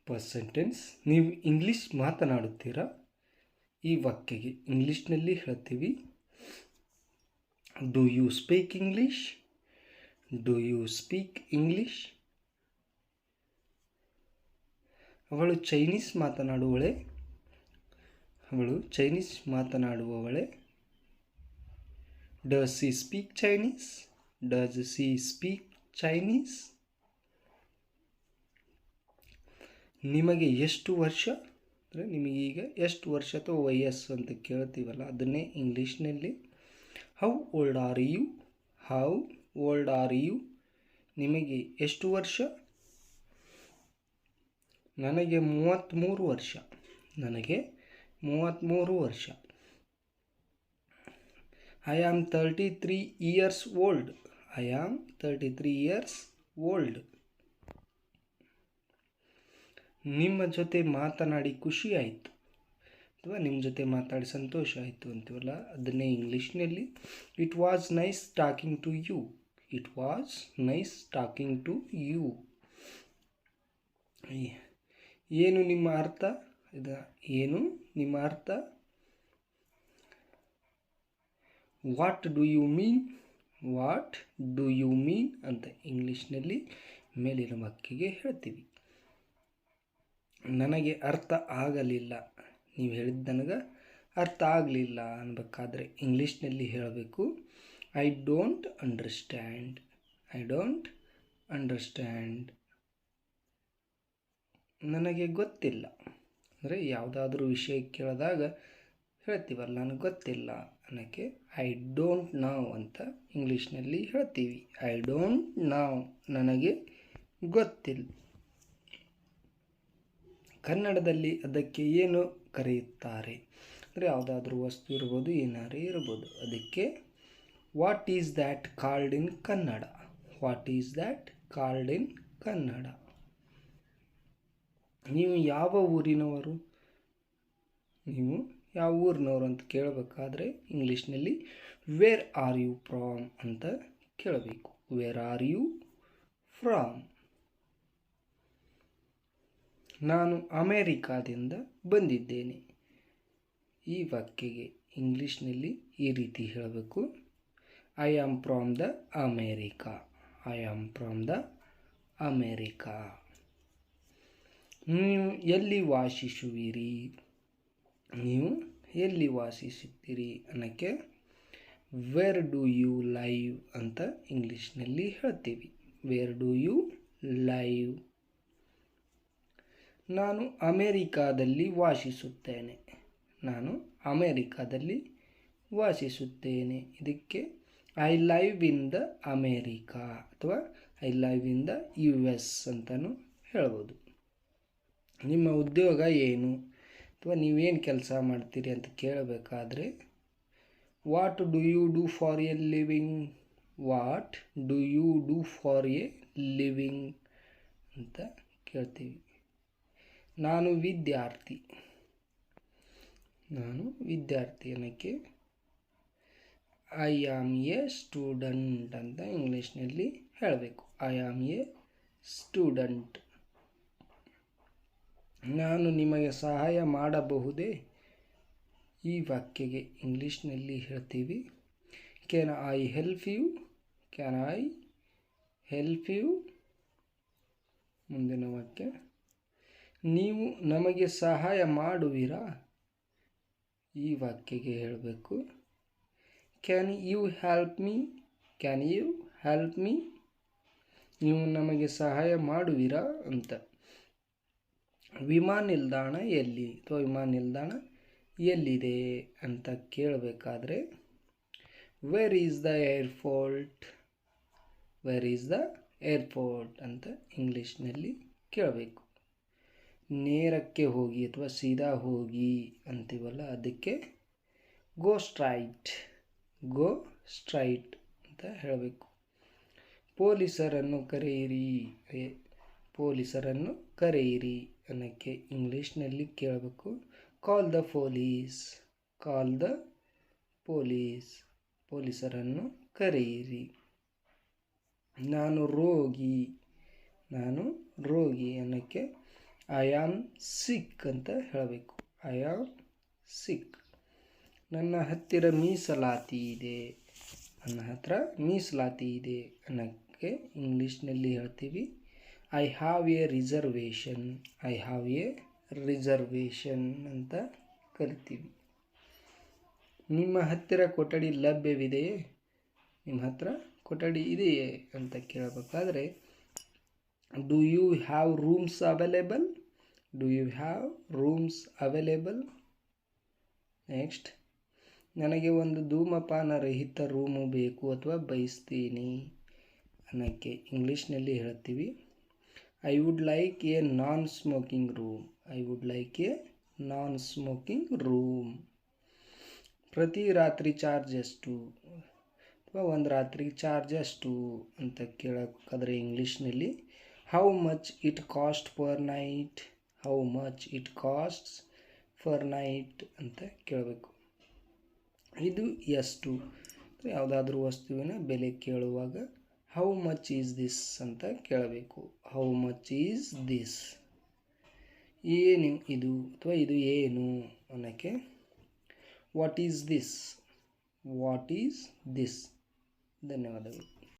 First sentence, ನೀವು English ಮಾತನಾಡುತ್ತೀರಾ? ಈ ವಾಕ್ಯಗೆ ಇಂಗ್ಲೀಷ್ನಲ್ಲಿ ಹೇಳ್ತೀವಿ, do you speak English? Do you speak English? ಅವಳು ಚೈನೀಸ್ ಮಾತನಾಡುವಳೆ? ಅವಳು ಚೈನೀಸ್ ಮಾತನಾಡುವವಳೆ? Does she speak Chinese? Does she speak Chinese? ನಿಮಗೆ ಎಷ್ಟು ವರ್ಷ? ಅಂದರೆ ನಿಮಗೀಗ ಎಷ್ಟು ವರ್ಷ ಅಥವಾ ವಯಸ್ಸು ಅಂತ ಕೇಳ್ತೀವಲ್ಲ, ಅದನ್ನೇ ಇಂಗ್ಲೀಷ್ನಲ್ಲಿ how old are you? How old are you? ನಿಮಗೆ ಎಷ್ಟು ವರ್ಷ? ನನಗೆ 33 ವರ್ಷ. ನನಗೆ 33 ವರ್ಷ. I am 33 years old. I am 33 years old. ನಿಮ್ಮ ಜೊತೆ ಮಾತನಾಡಿ ಖುಷಿ ಆಯಿತು ಅಥವಾ ನಿಮ್ಮ ಜೊತೆ ಮಾತಾಡಿ ಸಂತೋಷ ಆಯಿತು ಅಂತೀವಲ್ಲ, ಅದನ್ನೇ ಇಂಗ್ಲೀಷ್ನಲ್ಲಿ it was nice talking to you. It was nice talking to you. ಏನು ನಿಮ್ಮ ಅರ್ಥ? ಏನು ನಿಮ್ಮ ಅರ್ಥ? What do you mean? What do you mean ಅಂತ ಇಂಗ್ಲೀಷ್ನಲ್ಲಿ ಮೇಲಿನ ವಾಕ್ಯಗೆ ಹೇಳ್ತೀವಿ. ನನಗೆ ಅರ್ಥ ಆಗಲಿಲ್ಲ. ನೀವು ಹೇಳಿದ್ದು ನನಗೆ ಅರ್ಥ ಆಗಲಿಲ್ಲ ಅನ್ಬೇಕಾದ್ರೆ ಇಂಗ್ಲೀಷ್ನಲ್ಲಿ ಹೇಳಬೇಕು, I don't understand. I don't understand. ನನಗೆ ಗೊತ್ತಿಲ್ಲ. ಅಂದರೆ ಯಾವುದಾದ್ರೂ ವಿಷಯ ಕೇಳಿದಾಗ ಹೇಳ್ತೀವಲ್ಲ, ನನಗೆ ಗೊತ್ತಿಲ್ಲ ಅನ್ನೋಕ್ಕೆ ಐ ಡೋಂಟ್ ನಾವ್ ಅಂತ ಇಂಗ್ಲೀಷ್ನಲ್ಲಿ ಹೇಳ್ತೀವಿ. ಐ ಡೋಂಟ್ ನಾವ್, ನನಗೆ ಗೊತ್ತಿಲ್ಲ. ಕನ್ನಡದಲ್ಲಿ ಅದಕ್ಕೆ ಏನು ಕರೆಯುತ್ತಾರೆ? ಅಂದರೆ ಯಾವುದಾದ್ರೂ ವಸ್ತು ಇರ್ಬೋದು, ಏನಾರೇ ಇರ್ಬೋದು. ಅದಕ್ಕೆ what is that called in Kannada? What is that called in Kannada? ನೀವು ಯಾವ ಊರಿನವರು? ನೀವು ಯಾವ ಊರಿನವರು ಅಂತ ಕೇಳಬೇಕಾದ್ರೆ ಇಂಗ್ಲೀಷ್ನಲ್ಲಿ ವೇರ್ ಆರ್ ಯು ಫ್ರಾಮ್ ಅಂತ ಕೇಳಬೇಕು. Where are you from? ನಾನು ಅಮೇರಿಕಾದಿಂದ ಬಂದಿದ್ದೇನೆ. ಈ ವಾಕ್ಯಗೆ ಇಂಗ್ಲೀಷ್ನಲ್ಲಿ ಈ ರೀತಿ ಹೇಳಬೇಕು, I am from the America. I am from the America. ನೀವು ಎಲ್ಲಿ ವಾಸಿಸುವಿರಿ? ನೀವು ಎಲ್ಲಿ ವಾಸಿಸುತ್ತೀರಿ ಅನ್ನೋಕ್ಕೆ ವೇರ್ ಡು ಯು ಲೈವ್ ಅಂತ ಇಂಗ್ಲೀಷ್ನಲ್ಲಿ ಹೇಳ್ತೀವಿ. Where do you live? ನಾನು ಅಮೇರಿಕಾದಲ್ಲಿ ವಾಸಿಸುತ್ತೇನೆ. ನಾನು ಅಮೇರಿಕಾದಲ್ಲಿ ವಾಸಿಸುತ್ತೇನೆ. ಇದಕ್ಕೆ I live in the America ಅಥವಾ I live in the US ಅಂತಲೂ ಹೇಳ್ಬೋದು. ನಿಮ್ಮ ಉದ್ಯೋಗ ಏನು ಅಥವಾ ನೀವೇನು ಕೆಲಸ ಮಾಡ್ತೀರಿ ಅಂತ ಕೇಳಬೇಕಾದ್ರೆ what do you do for a living? What do you do for a living ಅಂತ ಕೇಳ್ತೀವಿ. ನಾನು ವಿದ್ಯಾರ್ಥಿ. ನಾನು ವಿದ್ಯಾರ್ಥಿ ಅನ್ನೋಕ್ಕೆ ಐ ಆಮ್ ಎ ಸ್ಟೂಡೆಂಟ್ ಅಂತ ಇಂಗ್ಲೀಷ್ನಲ್ಲಿ ಹೇಳಬೇಕು. I am a student. ನಾನು ನಿಮಗೆ ಸಹಾಯ ಮಾಡಬಹುದೇ? ಈ ವಾಕ್ಯಗೆ ಇಂಗ್ಲೀಷ್ನಲ್ಲಿ ಹೇಳ್ತೀವಿ, can I help you? Can I help you? ಮುಂದಿನ ವಾಕ್ಯ, ನೀವು ನಮಗೆ ಸಹಾಯ ಮಾಡುವಿರಾ? ಈ ವಾಕ್ಯಗೆ ಹೇಳಬೇಕು, can you help me? Can you help me? ನೀವು ನಮಗೆ ಸಹಾಯ ಮಾಡುವಿರಾ ಅಂತ. ವಿಮಾನ ನಿಲ್ದಾಣ ಎಲ್ಲಿ ಅಥವಾ ವಿಮಾನ ನಿಲ್ದಾಣ ಎಲ್ಲಿದೆ ಅಂತ ಕೇಳಬೇಕಾದ್ರೆ where is the airport? Where is the airport ಅಂತ ಇಂಗ್ಲೀಷ್ನಲ್ಲಿ ಕೇಳಬೇಕು. ನೇರಕ್ಕೆ ಹೋಗಿ ಅಥವಾ ಸೀದಾ ಹೋಗಿ ಅಂತೀವಲ್ಲ, ಅದಕ್ಕೆ ಗೋ ಸ್ಟ್ರೈಟ್. ಗೋ ಸ್ಟ್ರೈಟ್ ಅಂತ ಹೇಳಬೇಕು. ಪೊಲೀಸರನ್ನು ಕರೆಯಿರಿ. ಪೊಲೀಸರನ್ನು ಕರೆಯಿರಿ ಅನ್ನೋಕ್ಕೆ ಇಂಗ್ಲೀಷ್ನಲ್ಲಿ ಕೇಳಬೇಕು, call the police. Call the police. ಪೊಲೀಸರನ್ನು ಕರೆಯಿರಿ. ನಾನು ರೋಗಿ. ನಾನು ರೋಗಿ ಅನ್ನೋಕ್ಕೆ ಐ ಆಮ್ ಸಿಕ್ ಅಂತ ಹೇಳಬೇಕು. I am sick. ನನ್ನ ಹತ್ತಿರ ಮೀಸಲಾತಿ ಇದೆ. ನನ್ನ ಹತ್ರ ಮೀಸಲಾತಿ ಇದೆ ಅನ್ನೋಕ್ಕೆ ಇಂಗ್ಲೀಷ್ನಲ್ಲಿ ಹೇಳ್ತೀವಿ I have A reservation. I have A reservation ಅಂತ ಕರಿತೀವಿ. ನಿಮ್ಮ ಹತ್ತಿರ ಕೊಠಡಿ ಲಭ್ಯವಿದೆಯೇ? ನಿಮ್ಮ ಹತ್ರ ಕೊಠಡಿ ಇದೆಯೇ ಅಂತ ಕೇಳಬೇಕಾದ್ರೆ do you have rooms available? Do you have rooms available? Next, ನನಗೆ ಒಂದು ಧೂಮಪಾನ ರಹಿತ ರೂಮು ಬೇಕು ಅಥವಾ ಬಯಸ್ತೀನಿ ಅನ್ನೋಕ್ಕೆ ಇಂಗ್ಲೀಷ್ನಲ್ಲಿ ಹೇಳ್ತೀವಿ I would like A non smoking room. I would like A non smoking room. ಪ್ರತಿ ರಾತ್ರಿ ಚಾರ್ಜ್ ಎಷ್ಟು ಅಥವಾ ಒಂದು ರಾತ್ರಿ ಚಾರ್ಜ್ ಎಷ್ಟು ಅಂತ ಕೇಳಬೇಕಾದ್ರೆ ಇಂಗ್ಲೀಷ್ನಲ್ಲಿ how much it cost per night. How much it costs for night ಅಂತ ಕೇಳಬೇಕು. ಇದು ಎಷ್ಟು, ಯಾವುದಾದ್ರೂ ವಸ್ತುವಿನ ಬೆಲೆ ಕೇಳುವಾಗ ಹೌ ಮಚ್ ಈಸ್ ದಿಸ್ ಅಂತ ಕೇಳಬೇಕು. How much is this. ಏನು ಇದು ಅಥವಾ ಇದು ಏನು ಅನ್ನೋಕ್ಕೆ what is this. What is this. ಧನ್ಯವಾದಗಳು.